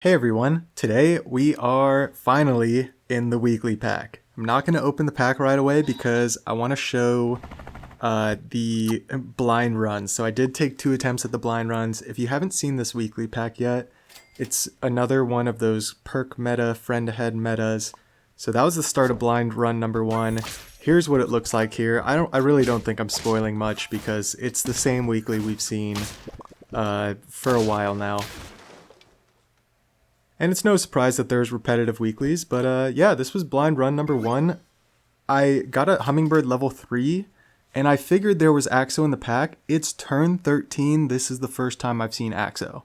Hey everyone, today we are finally in the weekly pack. I'm not going to open the pack right away because I want to show the blind runs. So I did take 2 attempts at the blind runs. If you haven't seen this weekly pack yet, it's another one of those perk meta, friend ahead metas. So that was the start of blind run number 1. Here's what it looks like here. I really don't think I'm spoiling much because it's the same weekly we've seen for a while now. And it's no surprise that there's repetitive weeklies, but yeah, this was blind run number 1. I got a hummingbird level 3, and I figured there was Axo in the pack. It's turn 13. This is the first time I've seen Axo.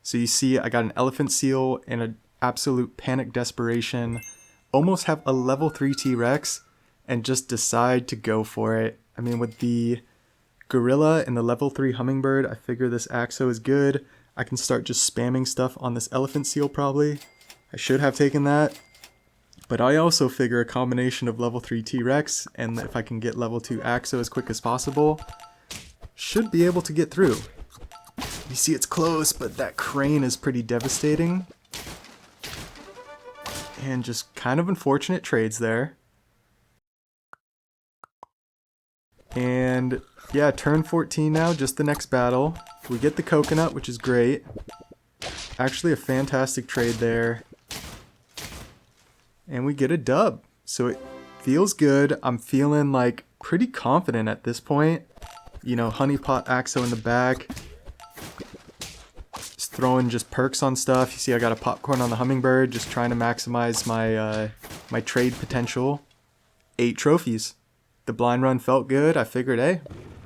So you see I got an elephant seal and an absolute panic desperation. Almost have a level 3 T-Rex and just decide to go for it. I mean, with the gorilla and the level 3 hummingbird, I figure this Axo is good. I can start just spamming stuff on this elephant seal probably. I should have taken that. But I also figure a combination of level 3 T-Rex and if I can get level 2 Axo as quick as possible, should be able to get through. You see it's close, but that crane is pretty devastating. And just kind of unfortunate trades there. And yeah, turn 14 now, just the next battle. We get the coconut, which is great. Actually a fantastic trade there. And we get a dub. So it feels good. I'm feeling like pretty confident at this point. You know, honeypot Axo in the back. Just throwing just perks on stuff. You see I got a popcorn on the hummingbird, just trying to maximize my my trade potential. 8 trophies. The blind run felt good. I figured, hey,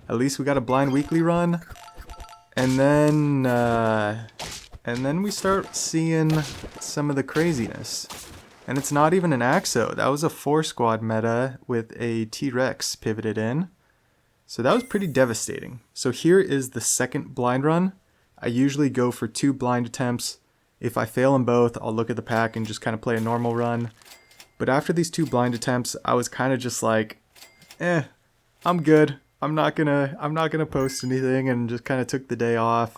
at least we got a blind weekly run. And then we start seeing some of the craziness. And it's not even an Axo. That was a 4-squad meta with a T-Rex pivoted in. So that was pretty devastating. So here is the second blind run. I usually go for 2 blind attempts. If I fail in both, I'll look at the pack and just kind of play a normal run. But after these 2 blind attempts, I was kind of just like, I'm good. I'm not gonna post anything, and just kind of took the day off.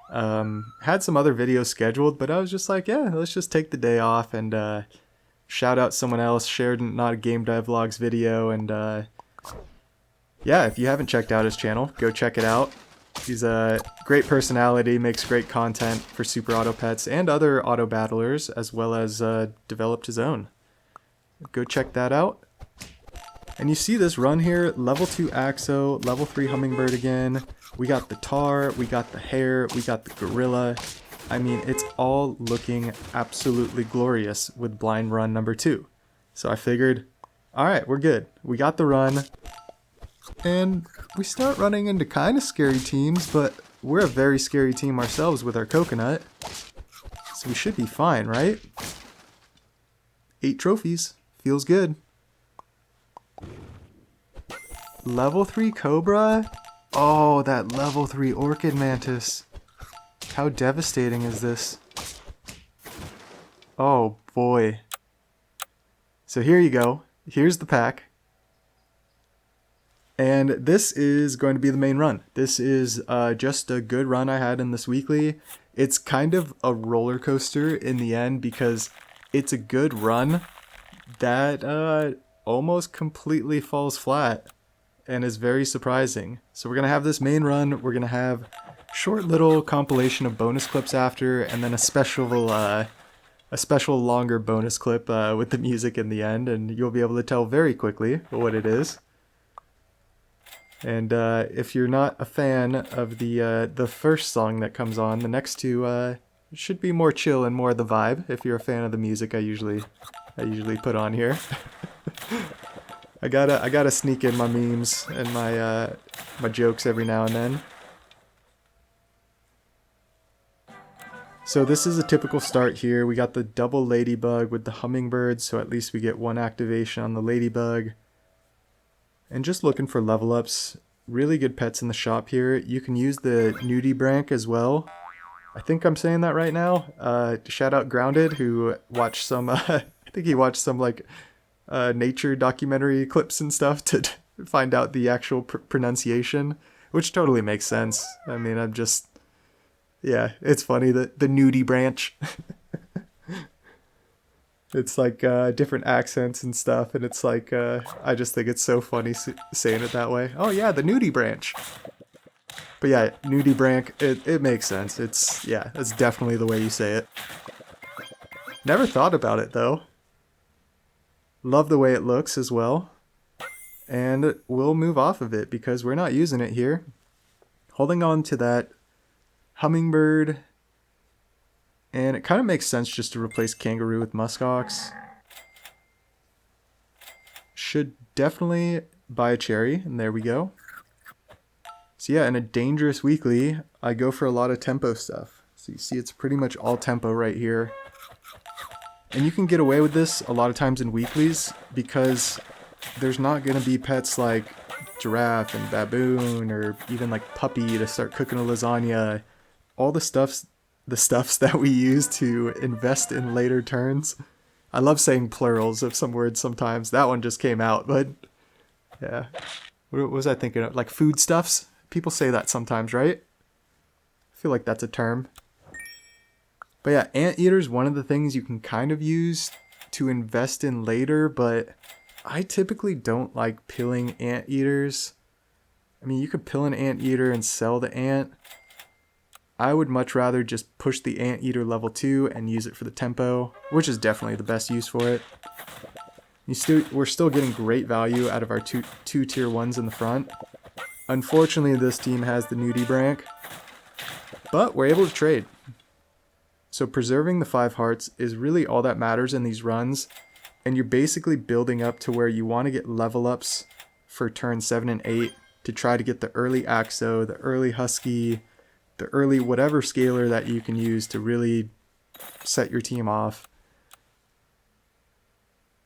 Had some other videos scheduled, but I was just like, yeah, let's just take the day off and shout out someone else. Shared Not a Game Dive Vlogs video, and yeah, if you haven't checked out his channel, go check it out. He's a great personality, makes great content for Super Auto Pets and other auto battlers, as well as developed his own. Go check that out. And you see this run here, level 2 Axo, level 3 hummingbird again. We got the tar, we got the hare, we got the gorilla. I mean, it's all looking absolutely glorious with blind run number 2. So I figured, alright, we're good. We got the run. And we start running into kind of scary teams, but we're a very scary team ourselves with our coconut. So we should be fine, right? 8 trophies. Feels good. Level 3 Cobra? Oh, that level 3 Orchid Mantis. How devastating is this? Oh boy. So here you go. Here's the pack. And this is going to be the main run. This is just a good run I had in this weekly. It's kind of a roller coaster in the end because it's a good run that almost completely falls flat and is very surprising. So we're going to have this main run, we're going to have short little compilation of bonus clips after, and then a special longer bonus clip with the music in the end, and you'll be able to tell very quickly what it is. And if you're not a fan of the first song that comes on, the next 2 should be more chill and more the vibe. If you're a fan of the music I usually put on here. I gotta sneak in my memes and my jokes every now and then. So this is a typical start here. We got the double ladybug with the hummingbird, so at least we get 1 activation on the ladybug. And just looking for level ups. Really good pets in the shop here. You can use the nudibranch as well. I think I'm saying that right now. Shout out Grounded, who watched some I think he watched some like nature documentary clips and stuff to find out the actual pronunciation, which totally makes sense. I mean, yeah, it's funny that the nudie branch. It's like different accents and stuff, and it's like I just think it's so funny saying it that way. Oh yeah, the nudie branch. But yeah, nudie branch, it makes sense. It's, yeah, that's definitely the way you say it. Never thought about it though. Love the way it looks as well. And we'll move off of it because we're not using it here. Holding on to that hummingbird. And it kind of makes sense just to replace kangaroo with muskox. Should definitely buy a cherry, and there we go. So yeah, in a dangerous weekly, I go for a lot of tempo stuff. So you see it's pretty much all tempo right here. And you can get away with this a lot of times in weeklies because there's not going to be pets like giraffe and baboon or even like puppy to start cooking a lasagna. All the stuffs that we use to invest in later turns. I love saying plurals of some words sometimes. That one just came out, but yeah. What was I thinking of? Like foodstuffs? People say that sometimes, right? I feel like that's a term. But yeah, anteater's one of the things you can kind of use to invest in later, but I typically don't like pilling anteaters. I mean, you could pill an anteater and sell the ant. I would much rather just push the anteater level 2 and use it for the tempo, which is definitely the best use for it. We're still getting great value out of our two tier 1s in the front. Unfortunately, this team has the nudie branch, but we're able to trade. So preserving the 5 hearts is really all that matters in these runs, and you're basically building up to where you want to get level ups for turn 7 and 8 to try to get the early Axo, the early Husky, the early whatever scaler that you can use to really set your team off.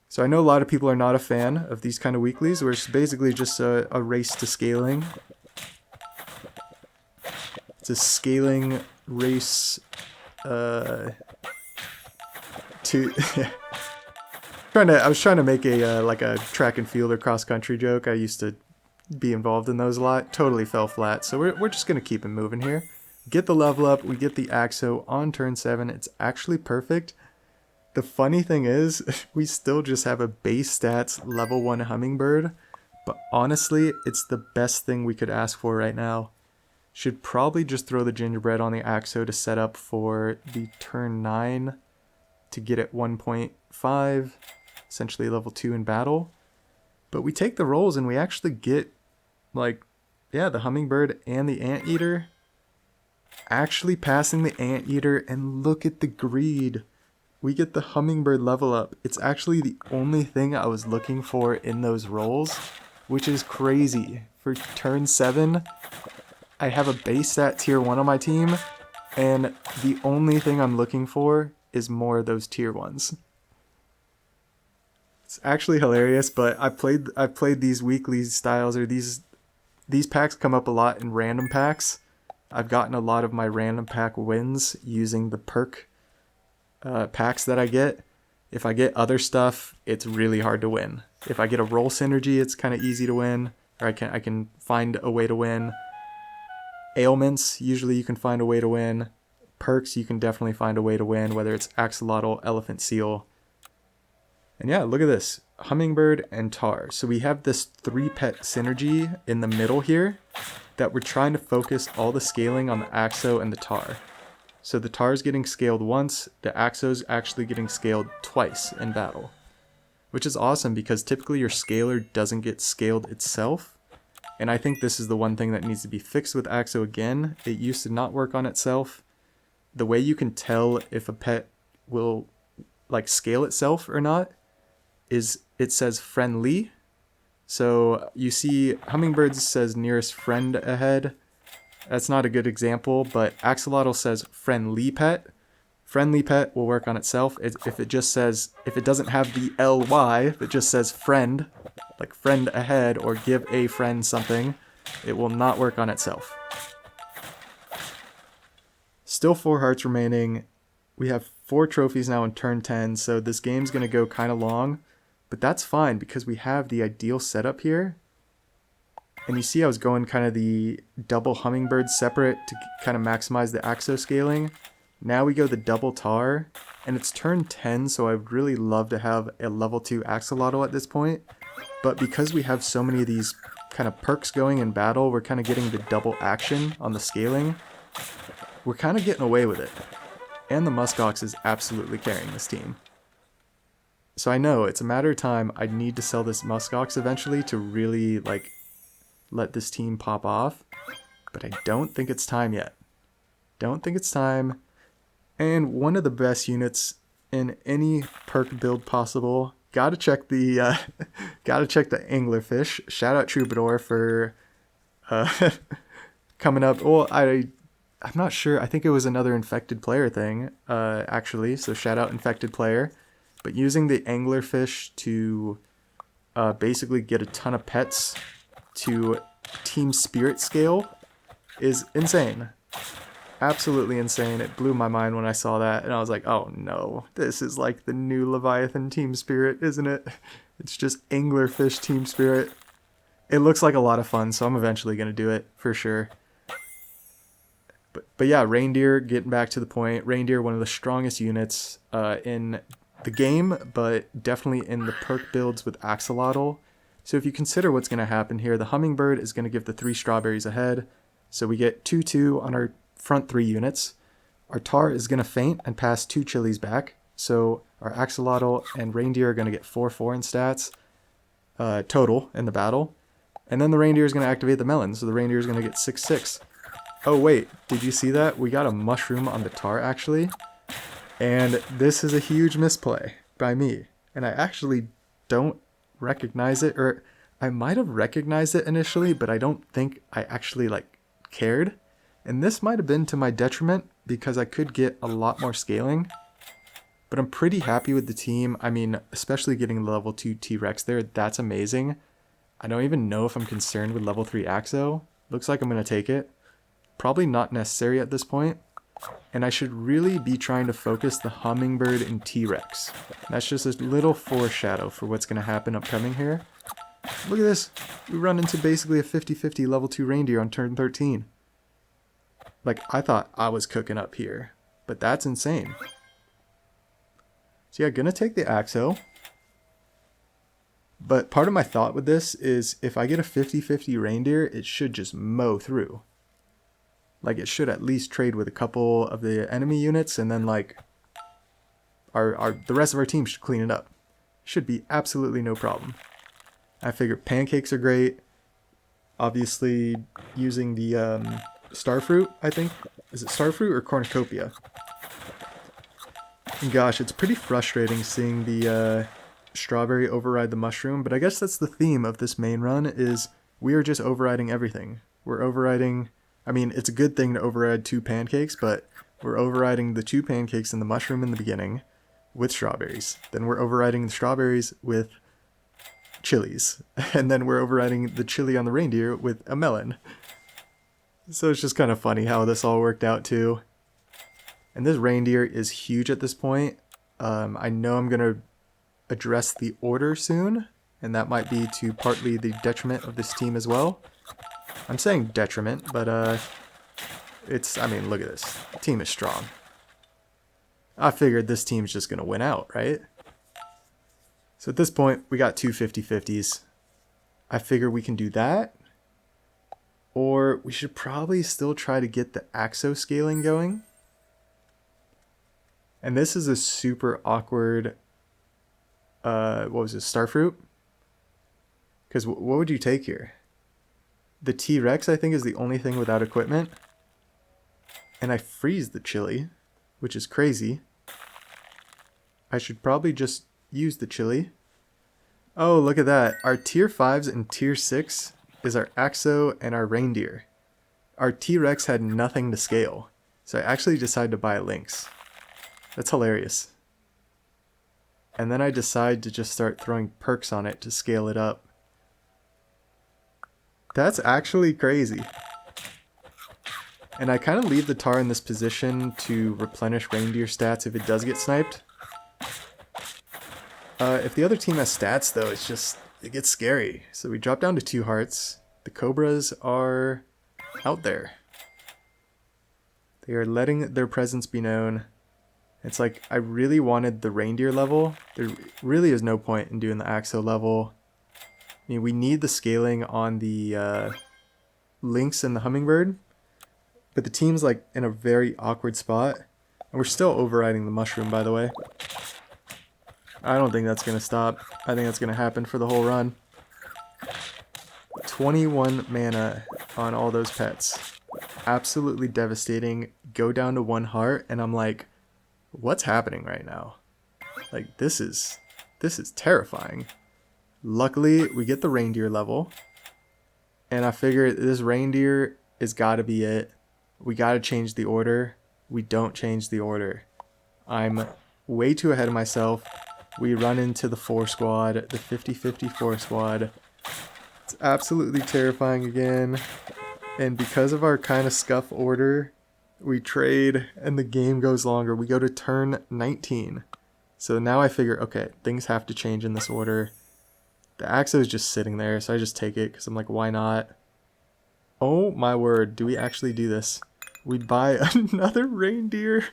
So I know a lot of people are not a fan of these kind of weeklies where it's basically just a race to scaling. It's a scaling race I was trying to make a like a track and field or cross country joke. I used to be involved in those a lot. Totally fell flat. So we're just gonna keep it moving here. Get the level up. We get the Axo on turn 7. It's actually perfect. The funny thing is, we still just have a base stats level 1 hummingbird, but honestly, it's the best thing we could ask for right now. Should probably just throw the gingerbread on the Axo to set up for the turn 9 to get at 1.5, essentially level 2 in battle. But we take the rolls and we actually get, like, yeah, the hummingbird and the anteater. Actually passing the anteater, and look at the greed. We get the hummingbird level up. It's actually the only thing I was looking for in those rolls, which is crazy. For turn 7, I have a base stat tier 1 on my team, and the only thing I'm looking for is more of those tier 1s. It's actually hilarious, but I've played these weekly styles, or these packs come up a lot in random packs. I've gotten a lot of my random pack wins using the perk packs that I get. If I get other stuff, it's really hard to win. If I get a roll synergy, it's kind of easy to win, or I can find a way to win. Ailments, usually you can find a way to win. Perks, you can definitely find a way to win, whether it's axolotl, elephant seal. And yeah, look at this. Hummingbird and tar. So we have this 3-pet synergy in the middle here that we're trying to focus all the scaling on the Axo and the tar. So the tar's getting scaled once, the Axo's actually getting scaled twice in battle. Which is awesome because typically your scaler doesn't get scaled itself. And I think this is the one thing that needs to be fixed with Axo again. It used to not work on itself. The way you can tell if a pet will like scale itself or not is it says friendly. So you see hummingbirds says nearest friend ahead. That's not a good example, but axolotl says friendly pet. Friendly pet will work on itself. If it doesn't have the ly, if it just says friend, like friend ahead or give a friend something, it will not work on itself. Still 4 hearts remaining. We have 4 trophies now in turn 10, so this game's going to go kind of long, but that's fine because we have the ideal setup here. And you see I was going kind of the double hummingbird separate to kind of maximize the Axo scaling. Now we go the double tar, and it's turn 10, so I would really love to have a level 2 axolotl at this point. But because we have so many of these kind of perks going in battle, we're kind of getting the double action on the scaling. We're kind of getting away with it. And the muskox is absolutely carrying this team. So I know it's a matter of time. I need to sell this muskox eventually to really like let this team pop off. But I don't think it's time yet. Don't think it's time. And one of the best units in any perk build possible. Gotta check the anglerfish. Shout out Troubadour for coming up. Well, I'm not sure. I think it was another infected player thing, actually. So shout out infected player. But using the anglerfish to basically get a ton of pets to team spirit scale is insane. Absolutely insane. It blew my mind when I saw that, and I was like, oh no, this is like the new Leviathan team spirit, isn't it? It's just anglerfish team spirit. It looks like a lot of fun, so I'm eventually going to do it for sure. But yeah, reindeer, getting back to the point, reindeer, one of the strongest units in the game, but definitely in the perk builds with axolotl. So if you consider what's going to happen here, the hummingbird is going to give the 3 strawberries ahead. So we get 2-2 on our front 3 units. Our tar is going to faint and pass 2 chilies back. So our axolotl and reindeer are going to get 4-4 in stats total in the battle. And then the reindeer is going to activate the melon. So the reindeer is going to get 6-6. Oh wait, did you see that? We got a mushroom on the tar actually. And this is a huge misplay by me. And I actually don't recognize it, or I might have recognized it initially, but I don't think I actually like cared. And this might have been to my detriment because I could get a lot more scaling. But I'm pretty happy with the team. I mean, especially getting the level 2 T-Rex there, that's amazing. I don't even know if I'm concerned with level 3 Axo. Looks like I'm going to take it. Probably not necessary at this point. And I should really be trying to focus the hummingbird and T-Rex. That's just a little foreshadow for what's going to happen upcoming here. Look at this. We run into basically a 50-50 level 2 reindeer on turn 13. Like, I thought I was cooking up here. But that's insane. So yeah, gonna take the Axo. But part of my thought with this is if I get a 50-50 reindeer, it should just mow through. Like, it should at least trade with a couple of the enemy units, and then, like, the rest of our team should clean it up. Should be absolutely no problem. I figure pancakes are great. Obviously, using the starfruit, I think. Is it starfruit or cornucopia? And gosh, it's pretty frustrating seeing the strawberry override the mushroom, but I guess that's the theme of this main run, is we are just overriding everything. We're overriding... I mean, it's a good thing to override 2 pancakes, but we're overriding the 2 pancakes and the mushroom in the beginning with strawberries. Then we're overriding the strawberries with chilies. And then we're overriding the chili on the reindeer with a melon. So it's just kind of funny how this all worked out too. And this reindeer is huge at this point. I know I'm going to address the order soon, and that might be to partly the detriment of this team as well. I'm saying detriment, but I mean, look at this. The team is strong. I figured this team's just going to win out, right? So at this point, we got 2 50-50s. I figure we can do that. Or we should probably still try to get the Axo scaling going. And this is a super awkward, what was it, starfruit? Because what would you take here? The T-Rex, I think, is the only thing without equipment. And I freeze the chili, which is crazy. I should probably just use the chili. Oh, look at that. Our tier 5s and tier 6 is our Axo and our reindeer. Our T-Rex had nothing to scale, so I actually decided to buy a lynx. That's hilarious. And then I decide to just start throwing perks on it to scale it up. That's actually crazy. And I kind of leave the tar in this position to replenish reindeer stats if it does get sniped. If the other team has stats, though, it gets scary. So we drop down to 2 hearts. The cobras are out there. They are letting their presence be known. It's like I really wanted the reindeer level. There really is no point in doing the axo level. I mean, we need the scaling on the lynx and the hummingbird, but the team's like in a very awkward spot. And we're still overriding the mushroom, by the way. I don't think that's going to stop. I think that's going to happen for the whole run. 21 mana on all those pets. Absolutely devastating. Go down to 1 heart, and I'm like, what's happening right now? Like, this is terrifying. Luckily, we get the reindeer level. And I figure this reindeer has got to be it. We got to change the order. We don't change the order. I'm way too ahead of myself. We run into the 4 squad, the 50-50 4 squad. It's absolutely terrifying again. And because of our kind of scuff order, we trade and the game goes longer. We go to turn 19. So now I figure, okay, things have to change in this order. The Axo is just sitting there, so I just take it because I'm like, why not? Oh my word, do we actually do this? We buy another reindeer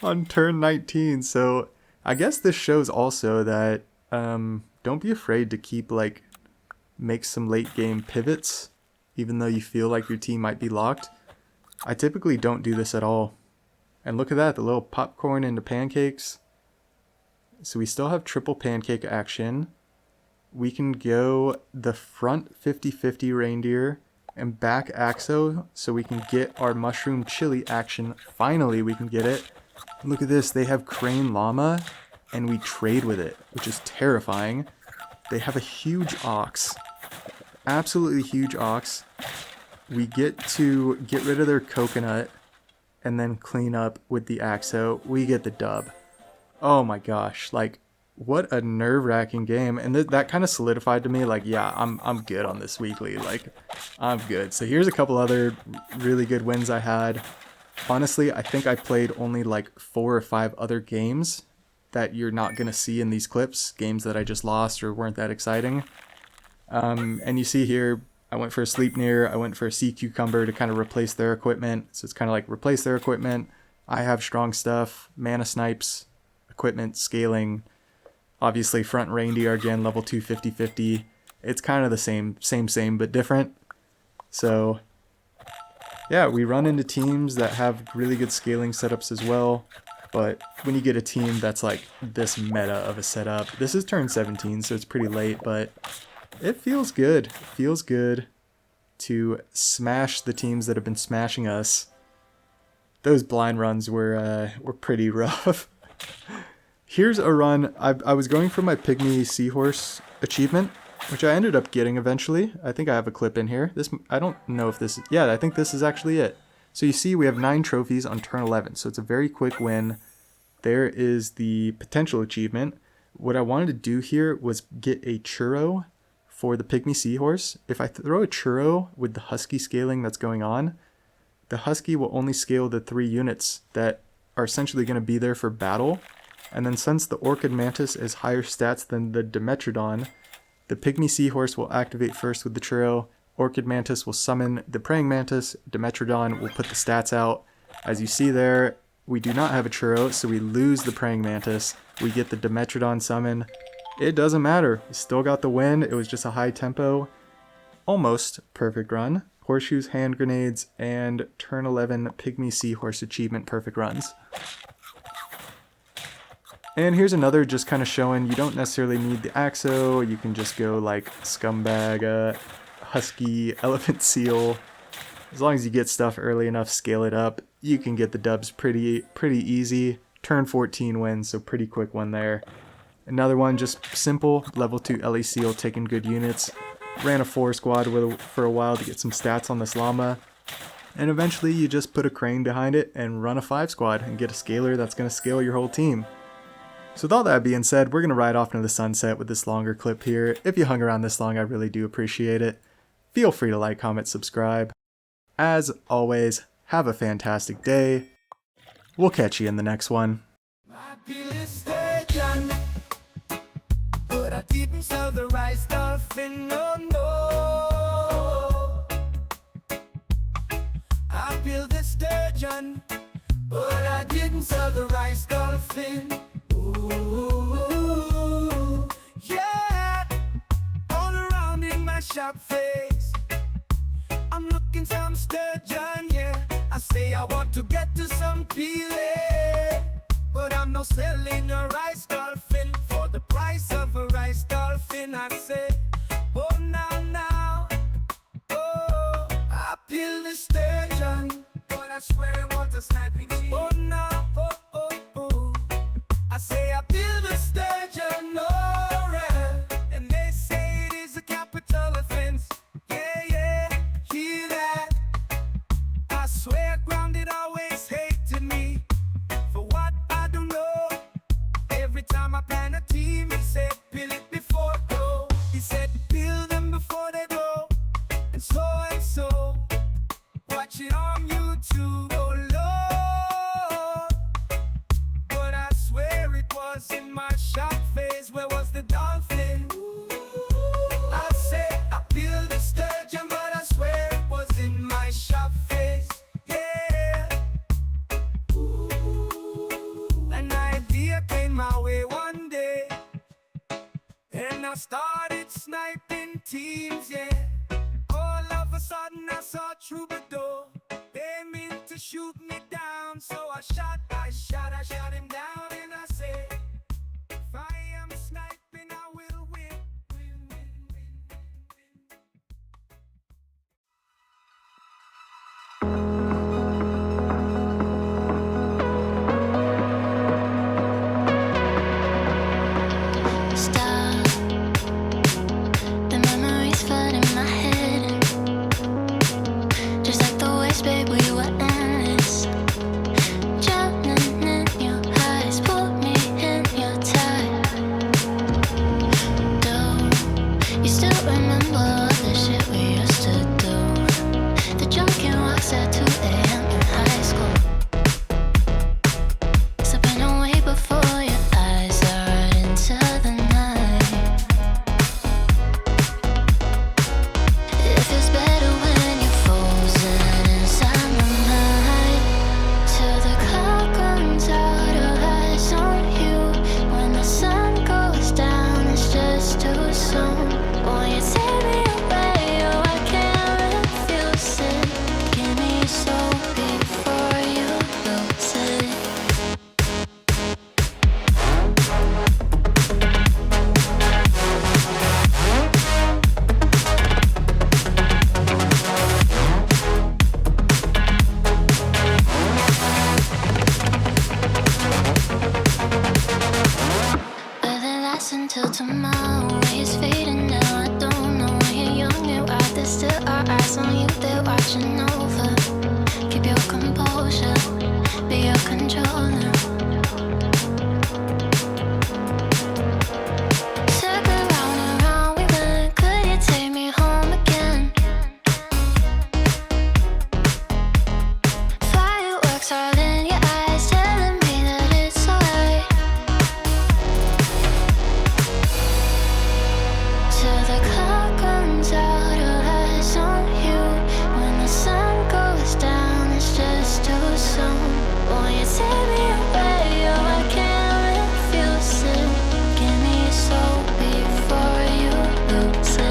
on turn 19. So I guess this shows also that don't be afraid to keep make some late game pivots, even though you feel like your team might be locked. I typically don't do this at all. And look at that, the little popcorn into pancakes. So we still have triple pancake action. We can go the front 50-50 reindeer and back Axo so we can get our mushroom chili action. Finally, we can get it. Look at this, they have crane llama and we trade with it, which is terrifying. They have a huge ox, absolutely huge ox. We get to get rid of their coconut and then clean up with the Axo. We get the dub. Oh my gosh, like, what a nerve-wracking game. And that kind of solidified to me, like, yeah, I'm good on this weekly. Like, I'm good. So here's a couple other really good wins I had. Honestly, I think I played only like 4 or 5 other games that you're not going to see in these clips. Games that I just lost or weren't that exciting. And you see here, I went for a Sleipnir. I went for a Sea Cucumber to kind of replace their equipment. So it's kind of like replace their equipment. I have strong stuff, mana snipes, equipment, scaling. Obviously, front reindeer again, level 2, 50-50. It's kind of the same, but different. So, yeah, we run into teams that have really good scaling setups as well. But when you get a team that's like this meta of a setup, this is turn 17, so it's pretty late, but it feels good. It feels good to smash the teams that have been smashing us. Those blind runs were pretty rough. Here's a run. I was going for my Pygmy Seahorse achievement, which I ended up getting eventually. I think I have a clip in here. I don't know if this is... Yeah, I think this is actually it. So you see we have 9 trophies on turn 11, so it's a very quick win. There is the potential achievement. What I wanted to do here was get a churro for the Pygmy Seahorse. If I throw a churro with the husky scaling that's going on, the husky will only scale the 3 units that are essentially going to be there for battle. And then since the Orchid Mantis is higher stats than the Dimetrodon, the Pygmy Seahorse will activate first with the churro. Orchid Mantis will summon the Praying Mantis. Dimetrodon will put the stats out. As you see there, we do not have a churro, so we lose the Praying Mantis. We get the Dimetrodon summon. It doesn't matter. We still got the win. It was just a high tempo, almost perfect run. Horseshoes, hand grenades, and turn 11 Pygmy Seahorse achievement perfect runs. And here's another just kind of showing you don't necessarily need the Axo. You can just go like Scumbag, Husky, Elephant Seal. As long as you get stuff early enough, scale it up, you can get the dubs pretty easy. Turn 14 wins, so pretty quick one there. Another one, just simple, level 2 Ellie Seal, taking good units. Ran a 4 squad for a while to get some stats on this llama. And eventually you just put a crane behind it and run a 5 squad and get a scaler that's going to scale your whole team. So with all that being said, we're going to ride off into the sunset with this longer clip here. If you hung around this long, I really do appreciate it. Feel free to like, comment, subscribe. As always, have a fantastic day. We'll catch you in the next one. But I didn't sell the right stuff in no. I built a Sturgeon, but I didn't sell the rice dolphin. Ooh, yeah, all around in my shop face, I'm looking some sturgeon, yeah. I say I want to get to some peeling, but I'm not selling a rice dolphin for the price of a rice dolphin. I say, oh now, oh, I peel the sturgeon, but I swear it was a snappy cheese. Oh now, oh, I say I peel the sturgeon, alright, and they say it is a capital offense. Yeah, hear that? I swear grounded always hated me for what I don't know. Every time I plan a team, he said peel it before go. He said peel them before they go, and so. Watch it on YouTube, oh Lord. But I swear it was in my shop face. Where was the dolphin? I said I peeled the sturgeon, but I swear it was in my shop face. Yeah. An idea came my way one day, and I started sniping teams, yeah. All of a sudden I saw Troubadour. They meant to shoot me down, so I shot him down, and I said, if I am sniping, I will win. Stop. The memories flood in my head, just like the waves, babe, we were endless. Drowning in your eyes, pull me in your tide. Do you still remember all the shit we used to do? The drunken walks at 2 a.m. in high school, slipping away before your eyes are right into the night. It feels better when you're frozen inside my mind, till the clock runs out of eyes on you. When the sun goes down, it's just too soon. Won't you take me away? Oh, I can't refuse it. Give me so before you lose it. Will it last until tomorrow? It's fading now, I don't know. When you're young and wild, there's still our eyes on you, they're watching over. Keep your composure, be your controller. Circle round and round we went, could you take me home again? Fireworks all in your eyes, telling me that it's alright. Till the clock runs out of eyes on you. When the sun goes down, it's just too soon. Won't you take me away? Oh, I can't refuse it. Give me your soul before you lose it.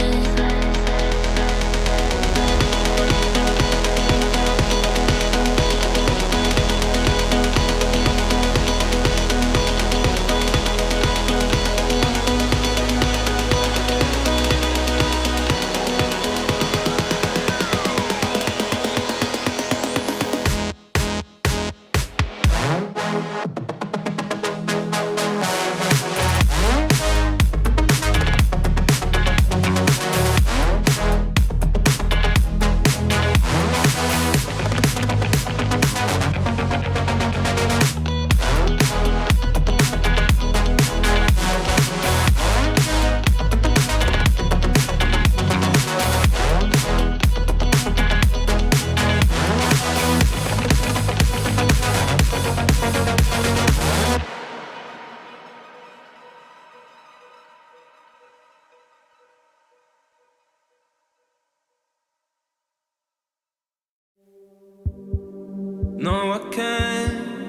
No, I can't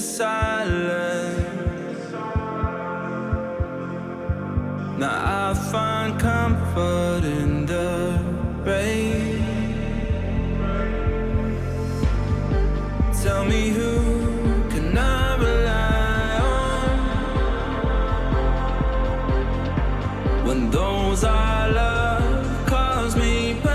the silence. Now I find comfort in the rain. Tell me, who can I rely on when those I love cause me pain?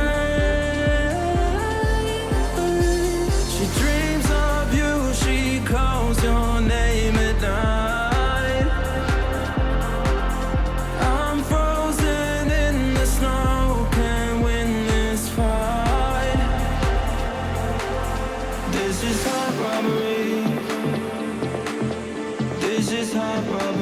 She dreams of you, she calls your name at night. I'm frozen in the snow, can't win this fight. This is heart robbery. This is heart robbery.